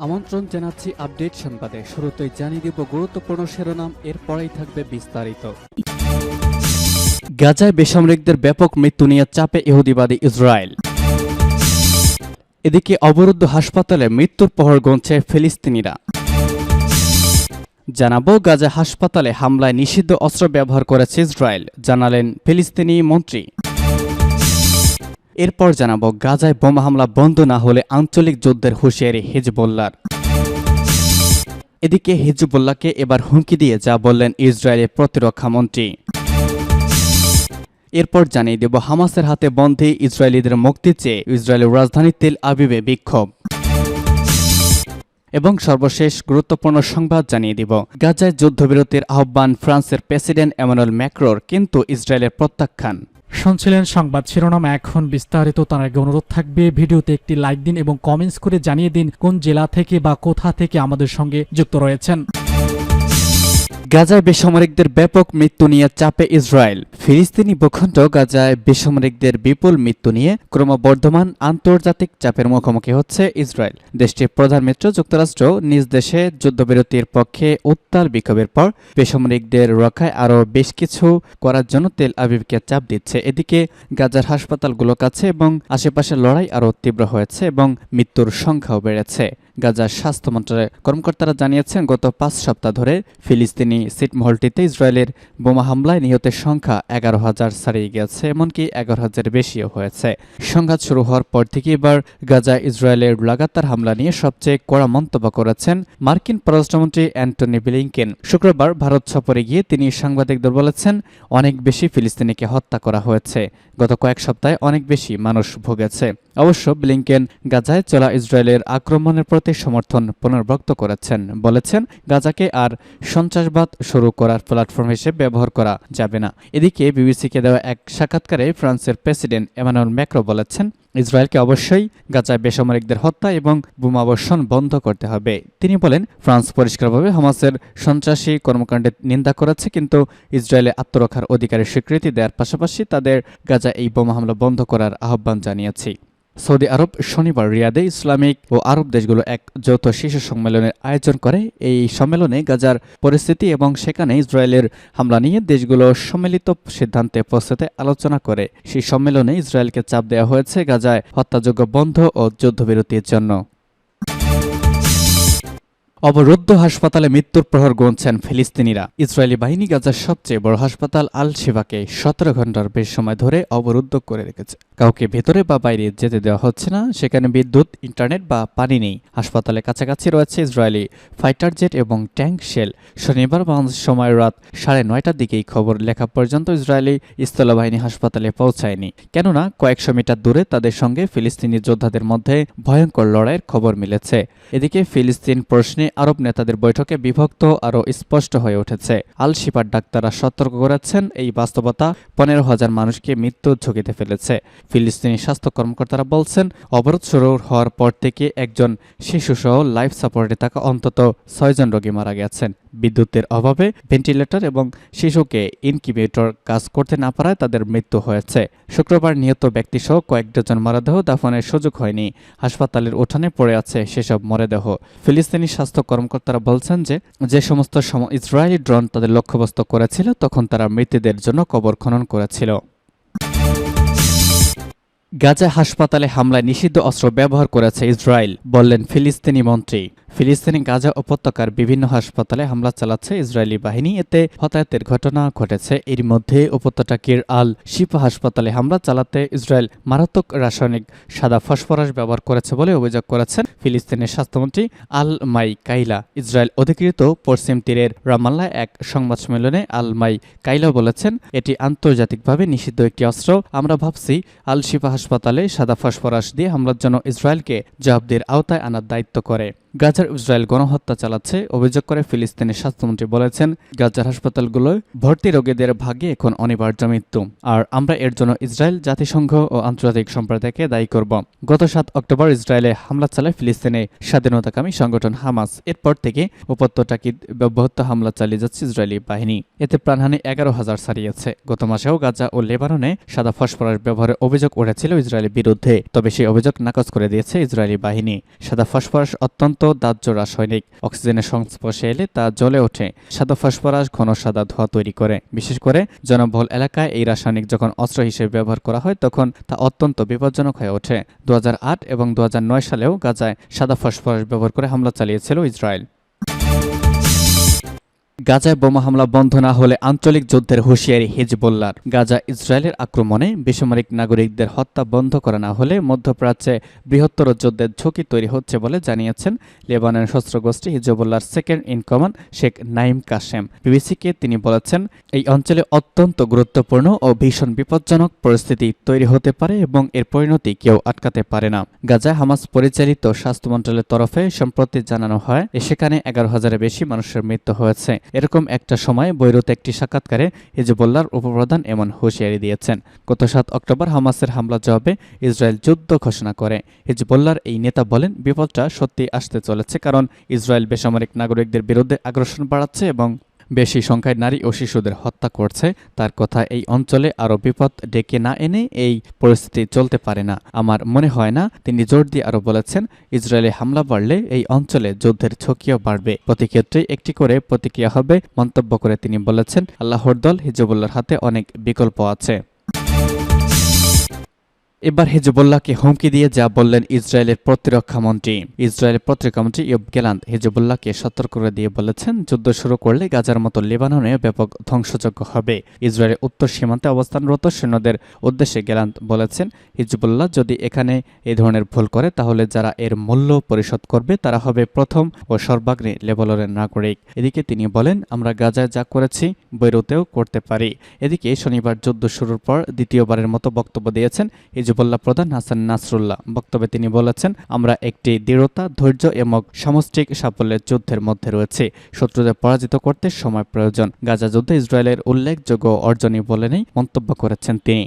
আমন্ত্রণ জানাচ্ছি আপডেট সংবাদে। শুরুতেই জানিয়ে দিব গুরুত্বপূর্ণ শিরোনাম, এরপরেই থাকবে বিস্তারিত। গাজায় বেসামরিকদের ব্যাপক মৃত্যু নিয়ে চাপে ইহুদিবাদী ইসরায়েল। এদিকে অবরুদ্ধ হাসপাতালে মৃত্যুর প্রহর গুনছে ফিলিস্তিনিরা। জানাবো গাজা হাসপাতালে হামলায় নিষিদ্ধ অস্ত্র ব্যবহার করেছে ইসরায়েল, জানালেন ফিলিস্তিনি মন্ত্রী। এরপর জানাবো গাজায় বোমা হামলা বন্ধ না হলে আঞ্চলিক যুদ্ধের হুঁশিয়ারি হিজবুল্লাহর। এদিকে হিজবুল্লাহকে এবার হুমকি দিয়ে যা বললেন ইসরায়েলের প্রতিরক্ষা মন্ত্রী। এরপর জানিয়ে দেব হামাসের হাতে বন্দী ইসরায়েলিদের মুক্তি চেয়ে ইসরায়েলের রাজধানী তেল আবিবে বিক্ষোভ। এবং সর্বশেষ গুরুত্বপূর্ণ সংবাদ জানিয়ে দিব গাজায় যুদ্ধবিরতির আহ্বান ফ্রান্সের প্রেসিডেন্ট এমানুয়েল ম্যাক্রোর, কিন্তু ইসরায়েলের প্রত্যাখ্যান। শুনছিলেন সংবাদ শিরোনাম, এখন বিস্তারিত। তার আগে অনুরোধ থাকবে ভিডিওতে একটি লাইক দিন এবং কমেন্টস করে জানিয়ে দিন কোন জেলা থেকে বা কোথা থেকে আমাদের সঙ্গে যুক্ত রয়েছেন। গাজায় বেসামরিকদের ব্যাপক মৃত্যু নিয়ে চাপে ইসরায়েল। ফিলিস্তিনি ভূখণ্ড গাজায় বেসামরিকদের বিপুল মৃত্যু নিয়ে ক্রমবর্ধমান আন্তর্জাতিক চাপের মুখোমুখি হচ্ছে ইসরায়েল। দেশটির প্রধান মিত্র যুক্তরাষ্ট্র নিজ দেশে যুদ্ধবিরতির পক্ষে উত্তাল বিক্ষোভের পর বেসামরিকদের রক্ষায় আরও বেশ কিছু করার জন্য তেল আবিবকে চাপ দিচ্ছে। এদিকে গাজার হাসপাতালগুলোর কাছে এবং আশেপাশে লড়াই আরও তীব্র হয়েছে এবং মৃত্যুর সংখ্যাও বেড়েছে। গাজার স্বাস্থ্য মন্ত্রণালয়ের কর্মকর্তারা জানিয়েছেন গত 5 সপ্তাহ ধরে ফিলিস্তিনি ছিটমহলটিতে ইসরায়েলের বোমা হামলায় নিহতের সংখ্যা 11,000 ছাড়িয়ে গেছে, এমনকি 11,000 বেশিও হয়েছে। সংঘাত শুরু হওয়ার পর থেকে এবার গাজায় ইসরায়েলের লাগাতার হামলা নিয়ে সবচেয়ে কড়া মন্তব্য করেছেন মার্কিন পররাষ্ট্রমন্ত্রী অ্যান্টনি ব্লিংকেন। শুক্রবার ভারত সফরে গিয়ে তিনি সাংবাদিকদের বলেছেন, অনেক বেশি ফিলিস্তিনিকে হত্যা করা হয়েছে, গত কয়েক সপ্তাহে অনেক বেশি মানুষ ভুগেছে। অবশ্য ব্লিংকেন গাজায় চলা ইসরায়েলের আক্রমণের প্রতি সমর্থন পুনর্ব্যক্ত করেছেন, বলেছেন গাজাকে আর সন্ত্রাসবাদ শুরু করার প্ল্যাটফর্ম হিসেবে ব্যবহার করা যাবে না। এদিকে বিবিসিকে দেওয়া এক সাক্ষাৎকারে ফ্রান্সের প্রেসিডেন্ট এমানুয়েল ম্যাক্রো বলেছেন, ইসরায়েলকে অবশ্যই গাজায় বেসামরিকদের হত্যা এবং বোমাবর্ষণ বন্ধ করতে হবে। তিনি বলেন, ফ্রান্স পরিষ্কারভাবে হামাসের সন্ত্রাসী কর্মকাণ্ডের নিন্দা করেছে, কিন্তু ইসরায়েলে আত্মরক্ষার অধিকারের স্বীকৃতি দেওয়ার পাশাপাশি তাদের গাজায় এই বোমা হামলা বন্ধ করার আহ্বান জানিয়েছে। সৌদি আরব শনিবার রিয়াদে ইসলামিক ও আরব দেশগুলো এক যৌথ শীর্ষ সম্মেলনের আয়োজন করে। এই সম্মেলনে গাজার পরিস্থিতি এবং সেখানে ইসরায়েলের হামলা নিয়ে দেশগুলো সম্মিলিত সিদ্ধান্তে পৌঁছাতে আলোচনা করে। সেই সম্মেলনে ইসরায়েলকে চাপ দেওয়া হয়েছে গাজায় হত্যাযজ্ঞ বন্ধ ও যুদ্ধবিরতির জন্য। অবরুদ্ধ হাসপাতালে মৃত্যুর প্রহর গুনছেন ফিলিস্তিনিরা। ইসরায়েলি বাহিনী গাজার সবচেয়ে বড় হাসপাতাল আল শিফাকে 17 ঘন্টার বেশি সময় ধরে অবরুদ্ধ করে রেখেছে। কাউকে ভেতরে বা বাইরে যেতে দেওয়া হচ্ছে না। সেখানে বিদ্যুৎ, ইন্টারনেট বা পানি নেই। হাসপাতালের কাছাকাছি রয়েছে ইসরায়েলি ফাইটার জেট এবং ট্যাঙ্ক শেল। শনিবার বাংলাদেশ সময় রাত 9:30টার দিকেই খবর লেখা পর্যন্ত ইসরায়েলি স্থলবাহিনী হাসপাতালে পৌঁছায়নি, কেননা কয়েকশো মিটার দূরে তাদের সঙ্গে ফিলিস্তিনি যোদ্ধাদের মধ্যে ভয়ঙ্কর লড়াইয়ের খবর মিলেছে। এদিকে ফিলিস্তিন প্রশ্নে আরব নেতাদের বৈঠকে বিভক্ত আরও স্পষ্ট হয়ে উঠেছে। আল শিফার ডাক্তাররা সতর্ক করেছেন, এই বাস্তবতা 15,000 মানুষকে মৃত্যুর ঝুঁকিতে ফেলেছে। ফিলিস্তিনি স্বাস্থ্য কর্মকর্তারা বলছেন, অবরোধ শুরু হওয়ার পর থেকে একজন শিশুসহ লাইফ সাপোর্টে থাকা অন্তত 6 জন রোগী মারা গেছেন। বিদ্যুতের অভাবে ভেন্টিলেটর এবং শিশুকে ইনকিউবেটর কাজ করতে না পারায় তাদের মৃত্যু হয়েছে। শুক্রবার নিহত ব্যক্তিসহ কয়েক ডজন মরদেহ দাফনের সুযোগ হয়নি। হাসপাতালের উঠানে পড়ে আছে সেসব মরদেহ। ফিলিস্তিনি স্বাস্থ্য কর্মকর্তারা বলছেন যে সমস্ত ইসরায়েলি ড্রোন তাদের লক্ষ্যবস্তু করেছিল, তখন তারা মৃতদের জন্য কবর খনন করেছিল। গাজা হাসপাতালে হামলায় নিষিদ্ধ অস্ত্র ব্যবহার করেছে ইসরায়েল, বললেন ফিলিস্তিনি মন্ত্রী। ফিলিস্তিনি গাজা উপত্যকার বিভিন্ন হাসপাতালে হামলা চালাচ্ছে ইসরায়েলি বাহিনী, এতে হতাহতের ঘটনা ঘটেছে। এর মধ্যে উপত্যকার আল শিফা হাসপাতালে হামলা চালাতে ইসরায়েল মারাত্মক রাসায়নিক সাদা ফসফরাস ব্যবহার করেছে বলে অভিযোগ করেছেন ফিলিস্তিনের স্বাস্থ্যমন্ত্রী আল মাই কাইলা। ইসরায়েল অধিকৃত পশ্চিম তীরের রামাল্লায় এক সংবাদ সম্মেলনে আল মাই কাইলা বলেছেন, এটি আন্তর্জাতিকভাবে নিষিদ্ধ একটি অস্ত্র। আমরা ভাবছি আল শিফা হাসপাতালে সাদা ফসফরাস দিয়ে হামলার জন্য ইসরায়েলকে জবাবদিহির আওতায় আনার দায়িত্ব করে। গাজার ইসরায়েল গণহত্যা চালাচ্ছে অভিযোগ করে ফিলিস্তিনের স্বাস্থ্যমন্ত্রী বলেছেন, গাজার হাসপাতালগুলোয় ভর্তি রোগীদের ভাগ্যে এখন অনিবার্য মৃত্যু, আর আমরা এর জন্য ইসরায়েল, জাতিসংঘ ও আন্তর্জাতিক সম্প্রদায়কে দায়ী করব। গত 7 অক্টোবর ইসরায়েলে হামলা চালায় ফিলিস্তিনে স্বাধীনতাকামী সংগঠন হামাস। এরপর থেকে উপত্যকায় ব্যবহৃত হামলা চালিয়ে যাচ্ছে ইসরায়েলি বাহিনী। এতে প্রাণহানি 11,000 ছাড়িয়েছে। গত মাসেও গাজা ও লেবাননে সাদা ফসফরাস ব্যবহারের অভিযোগ উঠেছিল ইসরায়েলের বিরুদ্ধে, তবে সেই অভিযোগ নাকচ করে দিয়েছে ইসরায়েলি বাহিনী। সাদা ফসফরাস অত্যন্ত দাহ্য রাসায়নিক। অক্সিজেনের সংস্পর্শে এলে তা জ্বলে ওঠে, সাদা ফসফরাস ঘন সাদা ধোঁয়া তৈরি করে। বিশেষ করে জনবহুল এলাকায় এই রাসায়নিক যখন অস্ত্র হিসেবে ব্যবহার করা হয় তখন তা অত্যন্ত বিপজ্জনক হয়ে ওঠে। 2008 এবং 2009 সালেও গাজায় সাদা ফসফরাস ব্যবহার করে হামলা চালিয়েছিল ইসরায়েল। গাজায় বোমা হামলা বন্ধ না হলে আঞ্চলিক যুদ্ধের হুঁশিয়ারি হিজবুল্লাহর। গাজা ইসরায়েলের আক্রমণে বেসামরিক নাগরিকদের হত্যা বন্ধ করা না হলে মধ্যপ্রাচ্যে বৃহত্তর যুদ্ধের ঝুঁকি তৈরি হচ্ছে বলে জানিয়েছেন লেবাননের সশস্ত্র গোষ্ঠী হিজবুল্লাহর second in command Sheikh Naim Qassem. বিবিসিকে তিনি বলেছেন, এই অঞ্চলে অত্যন্ত গুরুত্বপূর্ণ ও ভীষণ বিপজ্জনক পরিস্থিতি তৈরি হতে পারে এবং এর পরিণতি কেউ আটকাতে পারে না। গাজায় হামাস পরিচালিত স্বাস্থ্য মন্ত্রণালয়ের তরফে সম্প্রতি জানানো হয় সেখানে 11,000-এর বেশি মানুষের মৃত্যু হয়েছে। এরকম একটা সময় বৈরুতে একটি সাক্ষাৎকারে হিজবুল্লাহর উপপ্রধান এমন হুঁশিয়ারি দিয়েছেন। গত 7 অক্টোবর হামাসের হামলা জবাবে ইসরায়েল যুদ্ধ ঘোষণা করে। হিজবুল্লাহর এই নেতা বলেন, বিপদটা সত্যি আসতে চলেছে, কারণ ইসরায়েল বেসামরিক নাগরিকদের বিরুদ্ধে আগ্রাসন বাড়াচ্ছে এবং বেশি সংখ্যায় নারী ও শিশুদের হত্যা করছে। তার কথা, এই অঞ্চলে আরও বিপদ ডেকে না এনে এই পরিস্থিতি চলতে পারে না। আমার মনে হয় না। তিনি জোর দিয়ে আরও বলেছেন, ইসরায়েলে হামলা বাড়লে এই অঞ্চলে যুদ্ধের ঝুঁকিও বাড়বে। প্রতি ক্ষেত্রেই একটি করে প্রতিক্রিয়া হবে। মন্তব্য করে তিনি বলেছেন, আল্লাহর দল হিজবুল্লাহর হাতে অনেক বিকল্প আছে। এবার হিজবুল্লাহকে হুমকি দিয়ে যা বললেন ইসরায়েলের প্রতিরক্ষা মন্ত্রী। ইসরায়েলের প্রতিরক্ষা মন্ত্রী ইয়োব গ্যালান্ট হিজবুল্লাহকে সতর্ক করে দিয়ে বলেছেন, যুদ্ধ শুরু করলে গাজার মতো লেবাননে ব্যাপক ধ্বংসযজ্ঞ হবে। ইসরায়েলের উত্তর সীমান্তে অবস্থানরত সৈন্যদের উদ্দেশ্যে গ্যালান্ট বলেছেন, হিজবুল্লাহ যদি এখানে এই ধরনের ভুল করে তাহলে যারা এর মূল্য পরিশোধ করবে তারা হবে প্রথম ও সর্বাগ্রে লেবাননের নাগরিক। এদিকে তিনি বলেন, আমরা গাজায় যা করেছি বৈরুতেও করতে পারি। এদিকে শনিবার যুদ্ধ শুরুর পর দ্বিতীয়বারের মতো বক্তব্য দিয়েছেন হিজবুল্লাহ প্রধান হাসান নাসরুল্লাহ। বক্তব্যে তিনি বলেছেন, আমরা একটি দৃঢ়তা, ধৈর্য এবং সামষ্টিক সাফল্যের যুদ্ধের মধ্যে রয়েছে। শত্রুদের পরাজিত করতে সময় প্রয়োজন। গাজা যুদ্ধে ইসরায়েলের উল্লেখযোগ্য অর্জনই বলে নেই মন্তব্য করেছেন তিনি।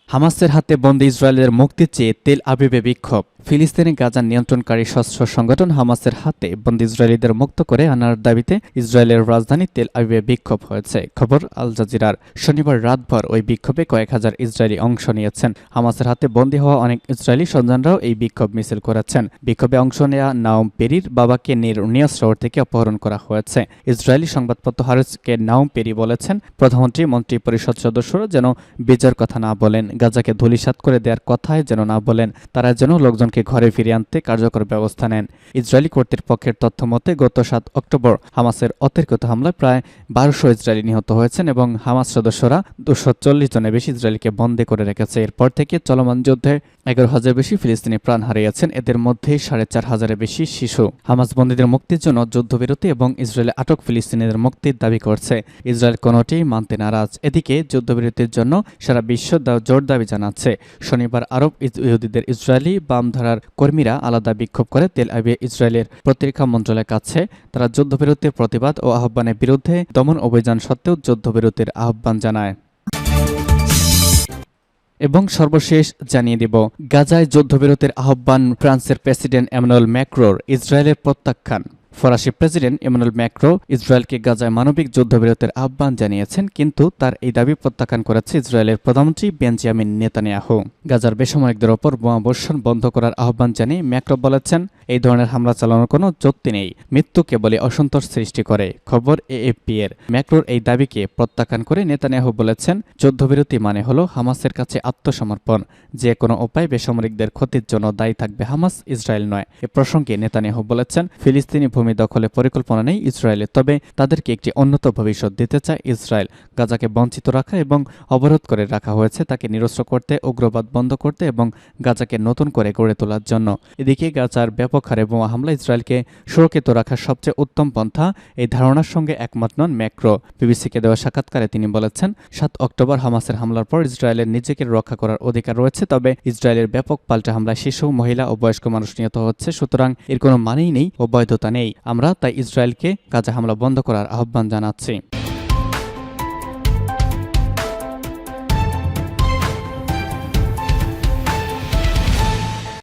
হামাসের হাতে বন্দী ইসরায়েলের মুক্তি চেয়ে তেল আবিবে বিক্ষোভ। ফিলিস্তিনি গাজার নিয়ন্ত্রণকারী সশস্ত্র সংগঠন হামাসের হাতে বন্দী ইসরায়েলিদের মুক্ত করে আনার দাবিতে ইসরায়েলের রাজধানী তেল আবিবে বিক্ষোভ হয়েছে। খবর আল জাজিরার। শনিবার রাতভর ওই বিক্ষোভে কয়েক হাজার ইসরায়েলি অংশ নিয়েছেন। হামাসের হাতে বন্দী হওয়া অনেক ইসরায়েলি সন্তানরাও এই বিক্ষোভ মিছিল করেছেন। বিক্ষোভে অংশ নেওয়া নাওম পেরির বাবাকে নিয়াস শহর থেকে অপহরণ করা হয়েছে। ইসরায়েলি সংবাদপত্র হারেসকে নাওম পেরি বলেছেন, প্রধানমন্ত্রী মন্ত্রী পরিষদ সদস্যরা যেন বিজয়ের কথা না বলেন, গাজাকে ধূলিসাৎ করে দেওয়ার কথাই যেন না বলেন, তারা যেন লোকজনকে ঘরে ফিরিয়ে আনতে কার্যকর ব্যবস্থা নেন। ইসরায়েলি কর্তৃপক্ষের তথ্য মতে গত 7 অক্টোবর হামাসের অতর্কিত হামলায় প্রায় 1200 ইসরায়েলি নিহত হয়েছেন এবং হামাস সদস্যরা 240 জনের বেশি ইসরায়েলিকে বন্দী করে রেখেছে। এরপর থেকে চলমান যুদ্ধে 11,000 বেশি ফিলিস্তিনি প্রাণ হারিয়েছেন, এদের মধ্যে 4,500-এর বেশি শিশু। হামাস বন্দীদের মুক্তির জন্য যুদ্ধবিরতি এবং ইসরায়েলে আটক ফিলিস্তিনিদের মুক্তির দাবি করছে। ইসরায়েল কোনোটি মানতে নারাজ। এদিকে যুদ্ধবিরতির জন্য সারা বিশ্ব জোর দাবি জানাচ্ছে। শনিবার আরব ইহুদিদের ইসরায়েলি বামধারার কর্মীরা আলাদা বিক্ষোভ করে তেল আবিবে ইসরায়েলের প্রতিরক্ষা মন্ত্রণালয়ের কাছে। তারা যুদ্ধবিরতির প্রতিবাদ ও আহ্বানের বিরুদ্ধে দমন অভিযান সত্ত্বেও যুদ্ধবিরতির আহ্বান জানায়। এবং সর্বশেষ জানিয়ে দেব, গাজায় যুদ্ধবিরতির আহ্বান ফ্রান্সের প্রেসিডেন্ট এমানুয়েল ম্যাক্রোর, ইসরায়েলের প্রত্যাখ্যান। ফরাসি প্রেসিডেন্ট এমানুয়েল ম্যাক্রো ইসরায়েলকে গাজায় মানবিক যুদ্ধবিরতির আহ্বান জানিয়েছেন, কিন্তু তার এই দাবি প্রত্যাখ্যান করেছে ইসরায়েলের প্রধানমন্ত্রী বেঞ্জামিন নেতানিয়াহু। গাজার বেসামরিকদের ওপর বোমাবর্ষণ বন্ধ করার আহ্বান জানিয়ে ম্যাক্রো বলেছেন, এই ধরনের হামলা চালানোর কোনো যুক্তি নেই, মৃত্যু কেবলই অসন্তোষ সৃষ্টি করে। খবর এএফপি এর। ম্যাক্রোর এই দাবিকে প্রত্যাখ্যান করে নেতানিয়াহু বলেছেন, যুদ্ধবিরতি মানে হলো হামাসের কাছে আত্মসমর্পণ। যে কোনো উপায় বেসামরিকদের ক্ষতির জন্য দায়ী থাকবে হামাস, ইসরায়েল নয়। এ প্রসঙ্গে নেতানিয়াহু বলেছেন, ফিলিস্তিনি ভূমি দখলের পরিকল্পনা নেই ইসরায়েলের, তবে তাদেরকে একটি উন্নত ভবিষ্যৎ দিতে চায় ইসরায়েল। গাজাকে বঞ্চিত রাখা এবং অবরোধ করে রাখা হয়েছে তাকে নিরস্ত্র করতে, উগ্রবাদ বন্ধ করতে এবং গাজাকে নতুন করে গড়ে তোলার জন্য। এদিকে গাজার ব্যাপক হারে বোমা হামলা ইসরায়েলকে সুরক্ষিত রাখার সবচেয়ে উত্তম পন্থা, এই ধারণার সঙ্গে একমত নন ম্যাক্রো। বিবিসিকে দেওয়া সাক্ষাৎকারে তিনি বলেছেন, 7 অক্টোবর হামাসের হামলার পর ইসরায়েলের নিজেকে রক্ষা করার অধিকার রয়েছে, তবে ইসরায়েলের ব্যাপক পাল্টা হামলায় শিশু, মহিলা ও বয়স্ক মানুষ নিহত হচ্ছে, সুতরাং এর কোনো মানেই নেই ও বৈধতা নেই। আমরা তাই ইসরায়েলকে গাজা হামলা বন্ধ করার আহ্বান জানাচ্ছি।